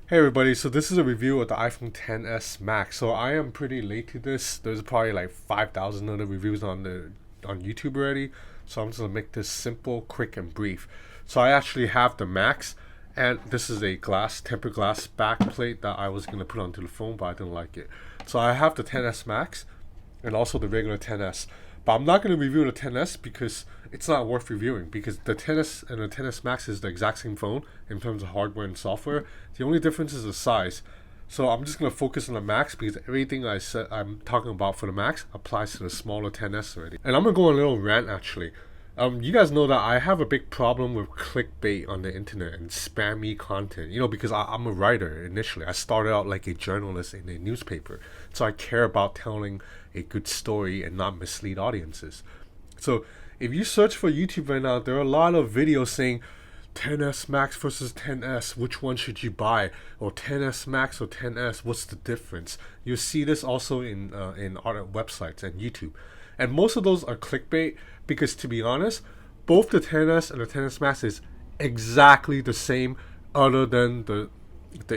Hey everybody, so this is a review of the iPhone XS Max. So I am pretty late to this. There's probably like 5,000 other reviews on YouTube already. So I'm just gonna make this simple, quick, and brief. So I actually have the Max, and this is a tempered glass back plate that I was gonna put onto the phone, but I didn't like it. So I have the XS Max and also the regular XS. But I'm not going to review the XS because it's not worth reviewing because the XS and the XS Max is the exact same phone in terms of hardware and software. The only difference is the size. So I'm just going to focus on the Max because everything I'm talking about for the Max applies to the smaller XS already. And I'm going to go on a little rant actually. You guys know that I have a big problem with clickbait on the internet and spammy content, because I'm a writer initially. I started out like a journalist in a newspaper. So I care about telling a good story and not mislead audiences. So if you search for YouTube right now, there are a lot of videos saying XS Max versus XS, which one should you buy? Or XS Max or XS, what's the difference? You'll see this also in other websites and YouTube. And most of those are clickbait because, to be honest, both the XS and the XS Max is exactly the same other than the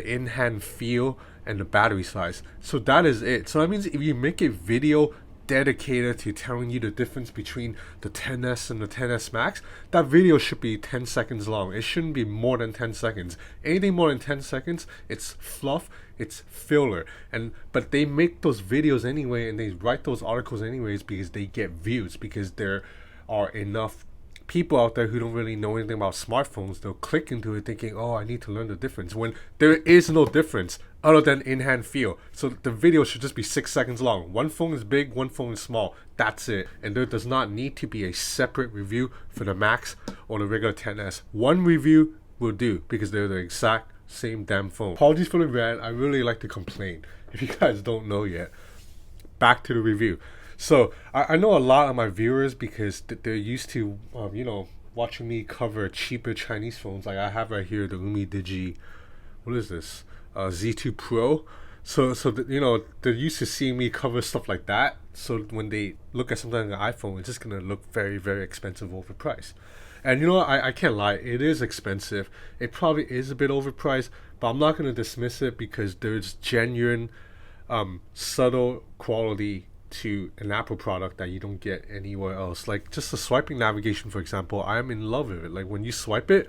in-hand feel and the battery size. So that is it. So that means if you make a video dedicated to telling you the difference between the XS and the XS Max, that video should be 10 seconds long. It shouldn't be more than 10 seconds. Anything more than 10 seconds, it's fluff, it's filler. But they make those videos anyway and they write those articles anyways because they get views, because there are enough people out there who don't really know anything about smartphones. They'll click into it thinking, oh, I need to learn the difference, when there is no difference other than in-hand feel. So the video should just be 6 seconds long. One phone is big, one phone is small. That's it. And there does not need to be a separate review for the Max or the regular XS. One review will do because they're the exact same damn phone. Apologies for the rant. I really like to complain. If you guys don't know yet, back to the review. So I know a lot of my viewers, because they're used to watching me cover cheaper Chinese phones. Like I have right here the Digi, what is this, Z2 Pro. So they're used to seeing me cover stuff like that. So when they look at something like an iPhone, it's just gonna look very, very expensive, overpriced. And I can't lie, it is expensive. It probably is a bit overpriced, but I'm not gonna dismiss it because there's genuine subtle quality to an Apple product that you don't get anywhere else. Like just the swiping navigation, for example, I'm in love with it. Like when you swipe it,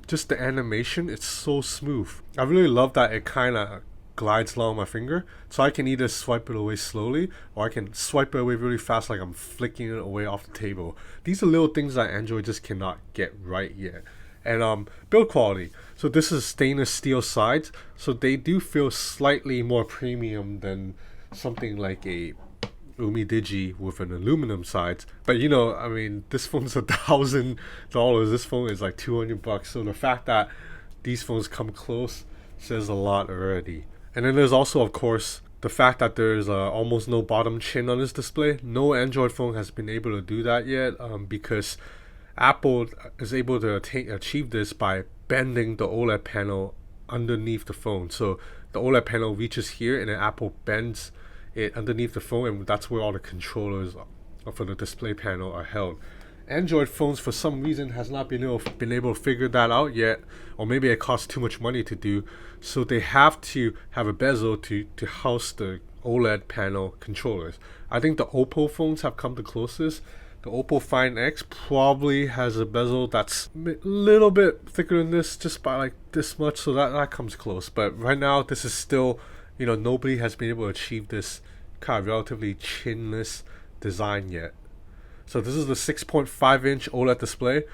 just the animation, it's so smooth. I really love that it kind of glides along my finger, so I can either swipe it away slowly or I can swipe it away really fast, like I'm flicking it away off the table. These are little things that Android just cannot get right yet. And build quality, so this is stainless steel sides, so they do feel slightly more premium than something like a Digi with an aluminum sides. But this phone's $1,000. This phone is like $200. So the fact that these phones come close says a lot already. And then there's also, of course, the fact that there's almost no bottom chin on this display. No Android phone has been able to do that yet, because Apple is able to achieve this by bending the OLED panel underneath the phone. So the OLED panel reaches here and then Apple bends it underneath the phone, and that's where all the controllers for the display panel are held. Android phones, for some reason, has not been able to figure that out yet, or maybe it costs too much money to do, so they have to have a bezel to house the OLED panel controllers. I think the Oppo phones have come the closest. The Oppo Find X probably has a bezel that's a little bit thicker than this, just by like this much, so that comes close. But right now, this is still, nobody has been able to achieve this kind of relatively chinless design yet. So this is the 6.5-inch OLED display.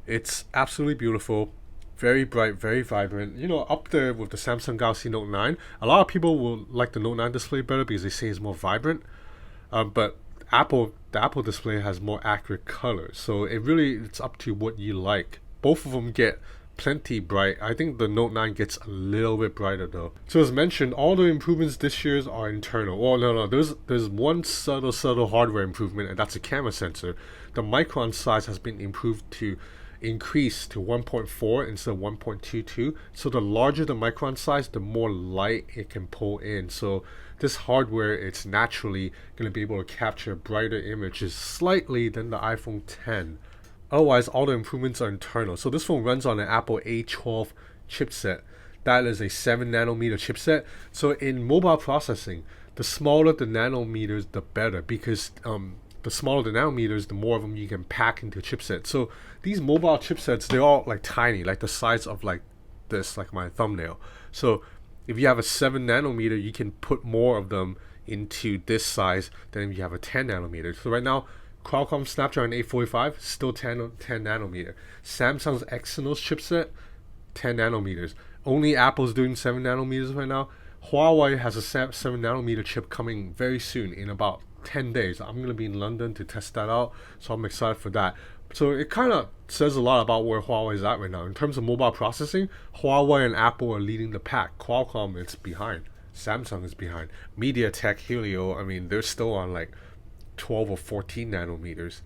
It's absolutely beautiful, very bright, very vibrant. Up there with the Samsung Galaxy Note 9. A lot of people will like the Note 9 display better because they say it's more vibrant. But the Apple display has more accurate colors. So it's up to what you like. Both of them get plenty bright. I think the Note 9 gets a little bit brighter though. So as mentioned, all the improvements this year are internal. Oh no, there's one subtle hardware improvement, and that's a camera sensor. The micron size has been improved to increase to 1.4 instead of 1.22. So the larger the micron size, the more light it can pull in. So this hardware, it's naturally going to be able to capture brighter images slightly than the iPhone X. Otherwise, all the improvements are internal. So this phone runs on an Apple A12 chipset. that is a 7 nanometer chipset. So in mobile processing, the smaller the nanometers, the better, because the smaller the nanometers, the more of them you can pack into a chipset. So these mobile chipsets, they're all like tiny, like the size of like this, like my thumbnail. So if you have a 7 nanometer, you can put more of them into this size than if you have a 10 nanometer. So right now, Qualcomm Snapdragon 845, still 10 nanometer. Samsung's Exynos chipset, 10 nanometers. Only Apple's doing 7 nanometers right now. Huawei has a 7 nanometer chip coming very soon, in about 10 days. I'm going to be in London to test that out, so I'm excited for that. So it kind of says a lot about where Huawei is at right now. In terms of mobile processing, Huawei and Apple are leading the pack. Qualcomm is behind. Samsung is behind. MediaTek, Helio, I mean, they're still on like 12 or 14 nanometers.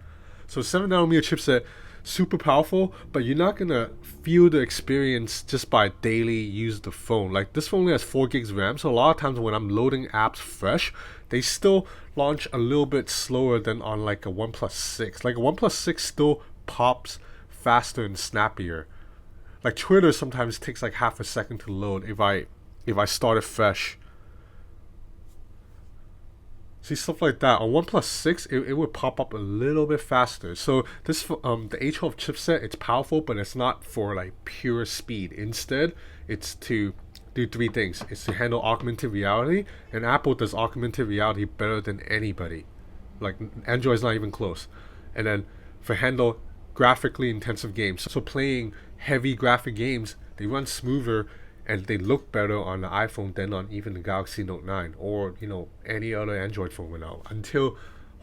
So 7 nanometer chipset, super powerful, but you're not gonna feel the experience just by daily use the phone. Like this phone only has 4 gigs RAM, so a lot of times when I'm loading apps fresh, they still launch a little bit slower than on like a OnePlus 6. Like a OnePlus 6 still pops faster and snappier. Like Twitter sometimes takes like half a second to load if I start it fresh. See, stuff like that. On OnePlus 6, it would pop up a little bit faster. So this the A12 chipset, it's powerful, but it's not for like pure speed. Instead, it's to do 3 things. It's to handle augmented reality, and Apple does augmented reality better than anybody. Like Android's not even close. And then for handle graphically intensive games. So playing heavy graphic games, they run smoother and they look better on the iPhone than on even the Galaxy Note 9 or any other Android phone right now, until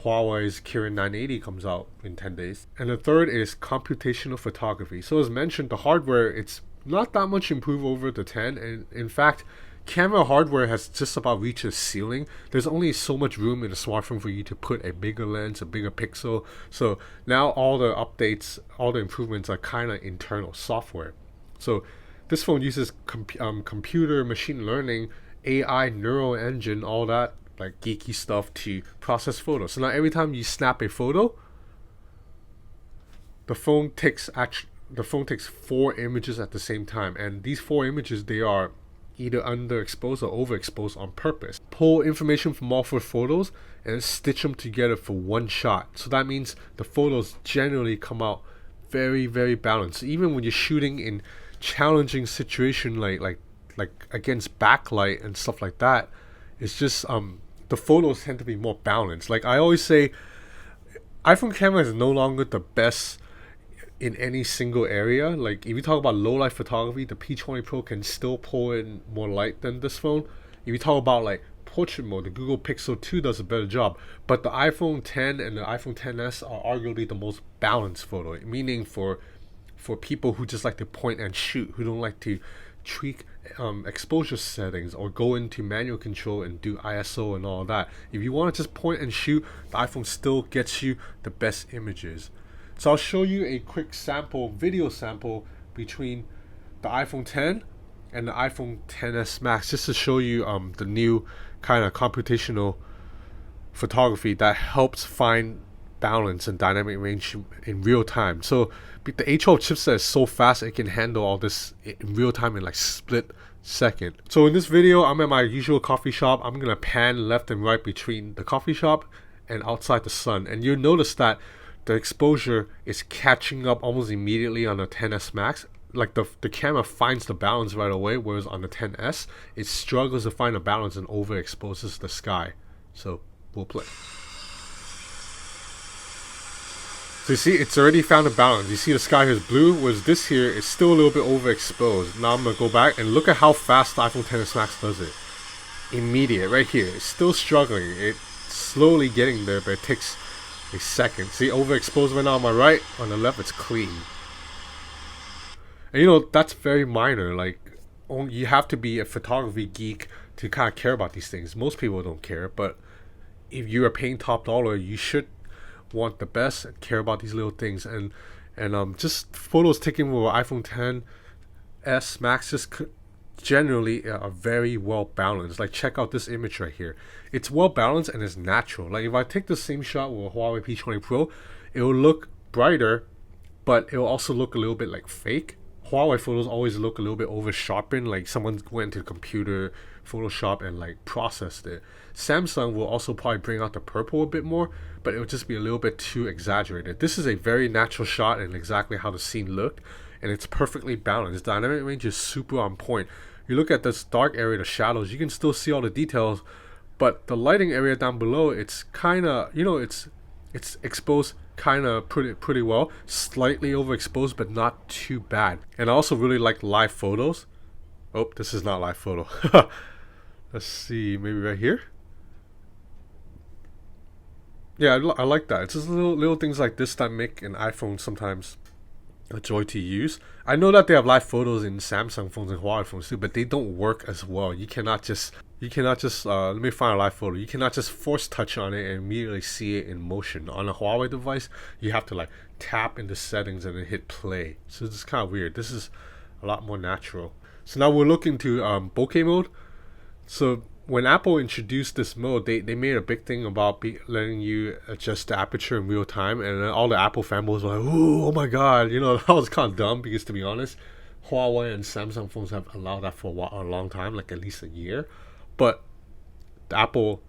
Huawei's Kirin 980 comes out in 10 days. And the third is computational photography. So as mentioned, the hardware, it's not that much improved over the 10, and in fact, camera hardware has just about reached a ceiling. There's only so much room in a smartphone for you to put a bigger lens, a bigger pixel. So now all the updates, all the improvements are kind of internal software. So this phone uses computer machine learning, AI, neural engine, all that like geeky stuff to process photos. So now every time you snap a photo, the phone takes 4 images at the same time, and these 4 images, they are either underexposed or overexposed on purpose. Pull information from all 4 photos and stitch them together for one shot. So that means the photos generally come out very, very balanced. Even when you're shooting in challenging situation like against backlight and stuff like that, it's just the photos tend to be more balanced. Like I always say, iPhone camera is no longer the best in any single area. Like if you talk about low light photography, the P20 Pro can still pull in more light than this phone. If you talk about like portrait mode, the Google Pixel 2 does a better job. But the iPhone 10 and the iPhone XS are arguably the most balanced photo, meaning for people who just like to point and shoot, who don't like to tweak exposure settings or go into manual control and do ISO and all that. If you want to just point and shoot, the iPhone still gets you the best images. So I'll show you a quick video sample between the iPhone 10 and the iPhone XS Max, just to show you the new kind of computational photography that helps find balance and dynamic range in real time. So the A12 chipset is so fast, it can handle all this in real time in like split second. So in this video, I'm at my usual coffee shop. I'm gonna pan left and right between the coffee shop and outside the sun, and you'll notice that the exposure is catching up almost immediately on the XS Max. Like the camera finds the balance right away, whereas on the XS, it struggles to find a balance and overexposes the sky. So we'll play. So you see, it's already found a balance. You see the sky here is blue, whereas this here is still a little bit overexposed. Now I'm going to go back and look at how fast the iPhone XS Max does it. Immediate, right here. It's still struggling. It's slowly getting there, but it takes a second. See, overexposed right now on my right, on the left it's clean. And that's very minor. Like, you have to be a photography geek to kind of care about these things. Most people don't care, but if you are paying top dollar, you should want the best and care about these little things. And just photos taken with iPhone XS Max just generally are very well balanced. Like, check out this image right here. It's well balanced and it's natural. Like, if I take the same shot with a Huawei P20 Pro, it will look brighter, but it will also look a little bit like fake. Huawei photos always look a little bit over sharpened, like someone went to the computer, Photoshop, and like processed it. Samsung will also probably bring out the purple a bit more, but it would just be a little bit too exaggerated. This is a very natural shot and exactly how the scene looked, and it's perfectly balanced. Dynamic range is super on point. You look at this dark area, the shadows, you can still see all the details, but the lighting area down below, it's kind of, it's exposed kind of pretty well, slightly overexposed, but not too bad. And I also really like live photos. Oh, this is not live photo. Let's see, maybe right here. Yeah, I like that. It's just little things like this that make an iPhone sometimes a joy to use. I know that they have live photos in Samsung phones and Huawei phones too, but they don't work as well. You cannot just let me find a live photo. You cannot just force touch on it and immediately see it in motion. On a Huawei device, you have to like tap into settings and then hit play. So it's kind of weird. This is a lot more natural. So now we're looking to bokeh mode. So when Apple introduced this mode, they made a big thing about letting you adjust the aperture in real time, and then all the Apple fanboys were like, "Ooh, oh my god!" That was kind of dumb because, to be honest, Huawei and Samsung phones have allowed that for a long time, like at least a year. But the Apple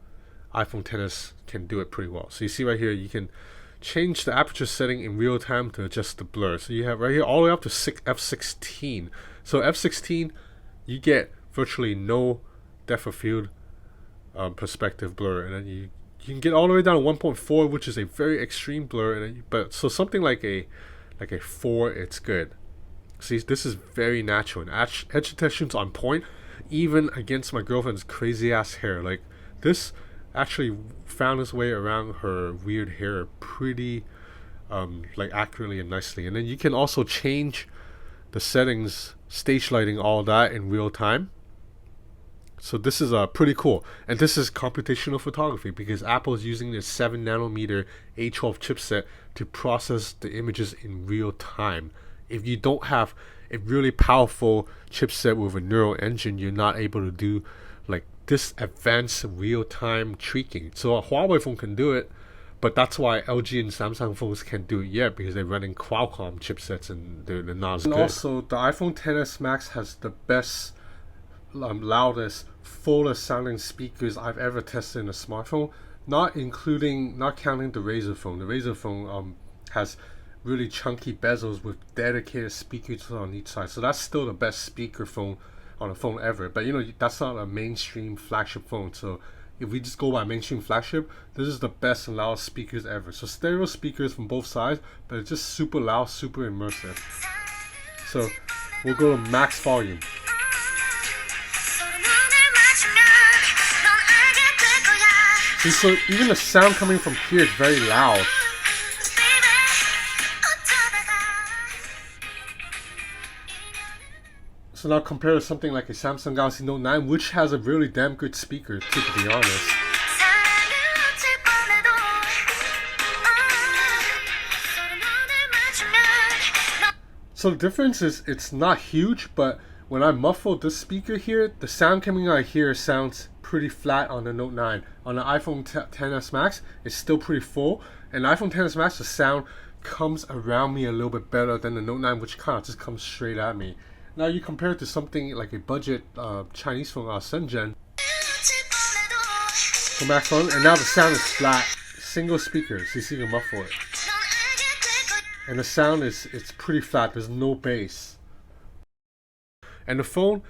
iPhone XS can do it pretty well. So you see right here, you can change the aperture setting in real time to adjust the blur. So you have right here all the way up to f16. So f16, you get virtually no depth of field perspective blur, and then you can get all the way down to 1.4, which is a very extreme blur. And then, but so something like a 4, it's good. See, this is very natural, and edge detection's on point, even against my girlfriend's crazy ass hair. Like this actually found its way around her weird hair pretty like accurately and nicely. And then you can also change the settings, stage lighting, all that in real time. So this is pretty cool, and this is computational photography because Apple is using this 7 nanometer A12 chipset to process the images in real time. If you don't have a really powerful chipset with a neural engine, you're not able to do like this advanced real-time tweaking. So a Huawei phone can do it, but that's why LG and Samsung phones can't do it yet, because they're running Qualcomm chipsets and they're not as good. And also, the iPhone XS Max has the best, loudest, fullest sounding speakers I've ever tested in a smartphone. Not counting the Razr phone. The Razr phone has really chunky bezels with dedicated speakers on each side. So that's still the best speaker phone on a phone ever. But that's not a mainstream flagship phone. So if we just go by mainstream flagship, this is the best and loudest speakers ever. So stereo speakers from both sides, but it's just super loud, super immersive. So we'll go to max volume. See, so even the sound coming from here is very loud. So now compare to something like a Samsung Galaxy Note 9, which has a really damn good speaker too, to be honest. So the difference is it's not huge, but when I muffle this speaker here, the sound coming out here sounds pretty flat on the Note 9. On the iPhone XS Max, it's still pretty full. And the iPhone XS Max, the sound comes around me a little bit better than the Note 9, which kind of just comes straight at me. Now you compare it to something like a budget Chinese phone, Shenzhen, for max volume, and now the sound is flat, single speaker, so you see you can muffle it. And the sound it's pretty flat, there's no bass. And the phone,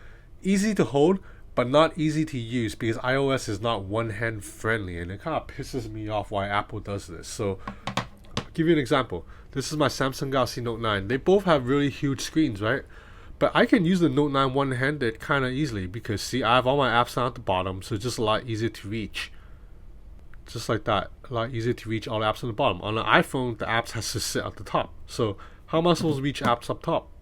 easy to hold, but not easy to use because iOS is not one-hand friendly, and it kind of pisses me off why Apple does this. So I'll give you an example. This is my Samsung Galaxy Note 9. They both have really huge screens, right? But I can use the Note 9 one-handed kind of easily because, see, I have all my apps down at the bottom, so it's just a lot easier to reach. Just like that, a lot easier to reach all the apps on the bottom. On an iPhone, the apps has to sit at the top. So how am I supposed to reach apps up top?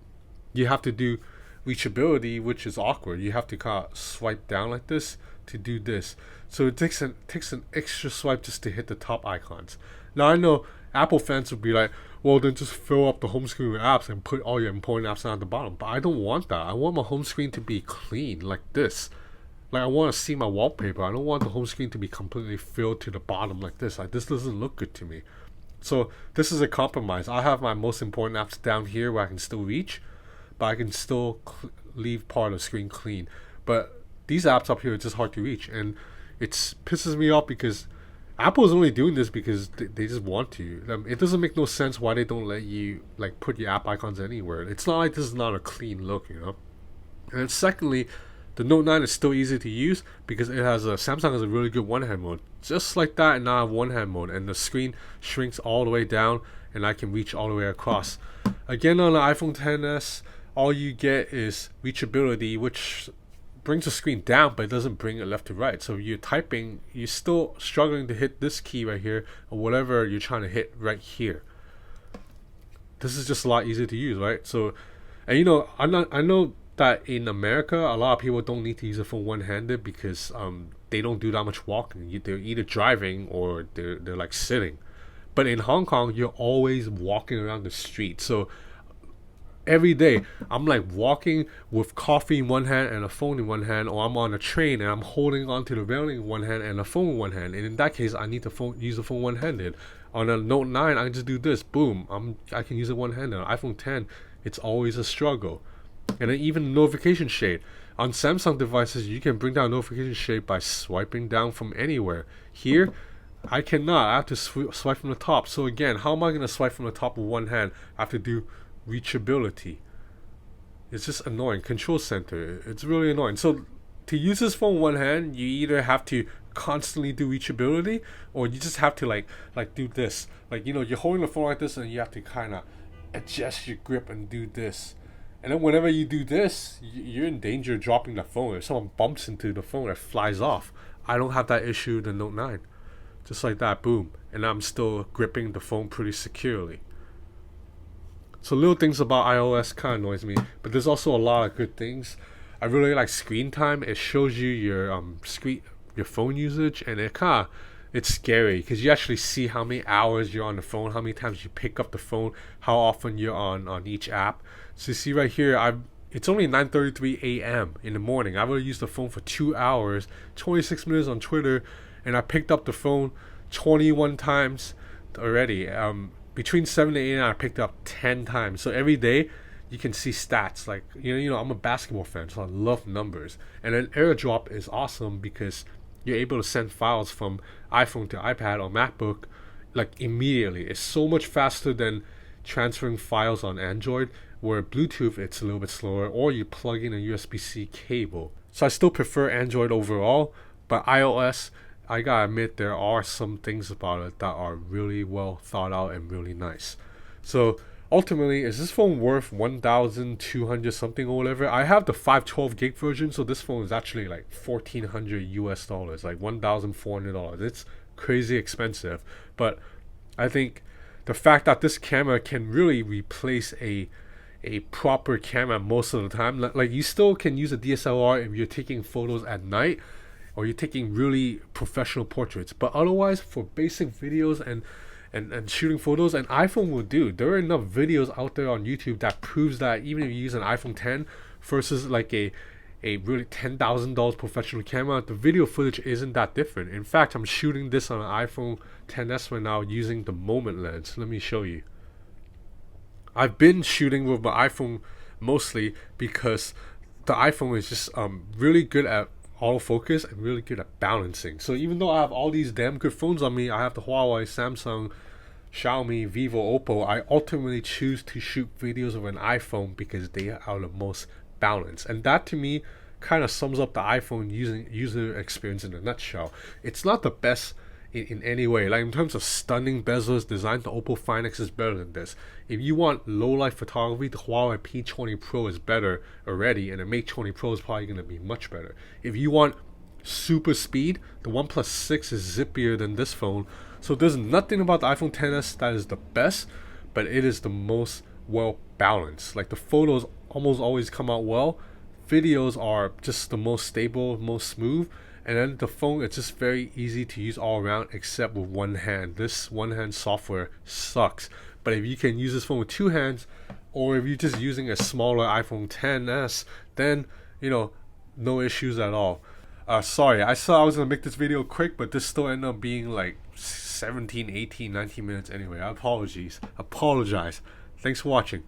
You have to do reachability, which is awkward. You have to kind of swipe down like this to do this. So it takes an extra swipe just to hit the top icons. Now I know Apple fans would be like, well, then just fill up the home screen with apps and put all your important apps down at the bottom. But I don't want that. I want my home screen to be clean like this. Like I want to see my wallpaper. I don't want the home screen to be completely filled to the bottom like this. Like this doesn't look good to me. So this is a compromise. I have my most important apps down here where I can still reach, but I can still leave part of the screen clean. But these apps up here are just hard to reach, and it pisses me off because Apple is only doing this because they just want to. It doesn't make no sense why they don't let you like put your app icons anywhere. It's not like this is not a clean look, you know. And then secondly, the Note 9 is still easy to use because it has Samsung has a really good one-hand mode, just like that, and now I have one-hand mode, and the screen shrinks all the way down, and I can reach all the way across. Again, on the iPhone XS, all you get is reachability, which brings the screen down, but it doesn't bring it left to right. So you're typing, you're still struggling to hit this key right here, or whatever you're trying to hit right here. This is just a lot easier to use, right? So, and you know, I know that in America, a lot of people don't need to use a phone one-handed because they don't do that much walking. They're either driving or they're like sitting. But in Hong Kong, you're always walking around the street. So every day I'm like walking with coffee in one hand and a phone in one hand, or I'm on a train and I'm holding onto the railing in one hand and a phone in one hand. And in that case, I need to use the phone one-handed. On a Note 9, I can just do this. Boom, I can use it one-handed. On iPhone 10, it's always a struggle. And then even notification shade. On Samsung devices, you can bring down notification shade by swiping down from anywhere. Here, I cannot. I have to swipe from the top. So again, how am I going to swipe from the top with one hand? I have to do reachability. It's just annoying. Control center. It's really annoying. So to use this phone one hand, you either have to constantly do reachability, or you just have to like do this. Like, you know, you're holding the phone like this, and you have to kind of adjust your grip and do this. And then whenever you do this, you're in danger of dropping the phone. If someone bumps into the phone, it flies off. I don't have that issue with the Note 9. Just like that, boom. And I'm still gripping the phone pretty securely. So little things about iOS kind of annoys me, but there's also a lot of good things. I really like screen time. It shows you your phone usage, and it's scary because you actually see how many hours you're on the phone, how many times you pick up the phone, how often you're on each app. So you see right here, it's only 9:33 a.m. in the morning. I've already used the phone for 2 hours, 26 minutes on Twitter, and I picked up the phone 21 times already. Between 7 to 8 and I picked up 10 times. So every day you can see stats. Like, you know, I'm a basketball fan, so I love numbers. And then AirDrop is awesome because you're able to send files from iPhone to iPad or MacBook like immediately. It's so much faster than transferring files on Android, where Bluetooth it's a little bit slower, or you plug in a USB-C cable. So I still prefer Android overall, but iOS, I gotta admit, there are some things about it that are really well thought out and really nice. So ultimately, is this phone worth 1,200 something or whatever? I have the 512 gig version, so this phone is actually like $1,400 US, like $1,400. It's crazy expensive, but I think the fact that this camera can really replace a proper camera most of the time, like you still can use a DSLR if you're taking photos at night, or you're taking really professional portraits, but otherwise for basic videos and shooting photos, an iPhone will do. There are enough videos out there on YouTube that proves that even if you use an iPhone 10 versus like a really $10,000 professional camera, the video footage isn't that different. In fact, I'm shooting this on an iPhone XS right now using the moment lens. Let me show you. I've been shooting with my iPhone mostly because the iPhone is just really good at autofocus and really good at balancing. So even though I have all these damn good phones on me, I have the Huawei, Samsung, Xiaomi, Vivo, Oppo, I ultimately choose to shoot videos with an iPhone because they are the most balanced. And that to me kind of sums up the iPhone user experience in a nutshell. It's not the best in any way. Like in terms of stunning bezels design, the Oppo Find X is better than this. If you want low light photography, the Huawei P20 Pro is better already, and the Mate 20 Pro is probably going to be much better. If you want super speed, the OnePlus 6 is zippier than this phone. So there's nothing about the iPhone XS that is the best, but it is the most well balanced. Like the photos almost always come out well. Videos are just the most stable, most smooth. And then the phone, it's just very easy to use all around except with one hand. This one hand software sucks. But if you can use this phone with two hands, or if you're just using a smaller iPhone XS, then, you know, no issues at all. Sorry, I said I was going to make this video quick, but this still ended up being like 17, 18, 19 minutes anyway. Apologize. Thanks for watching.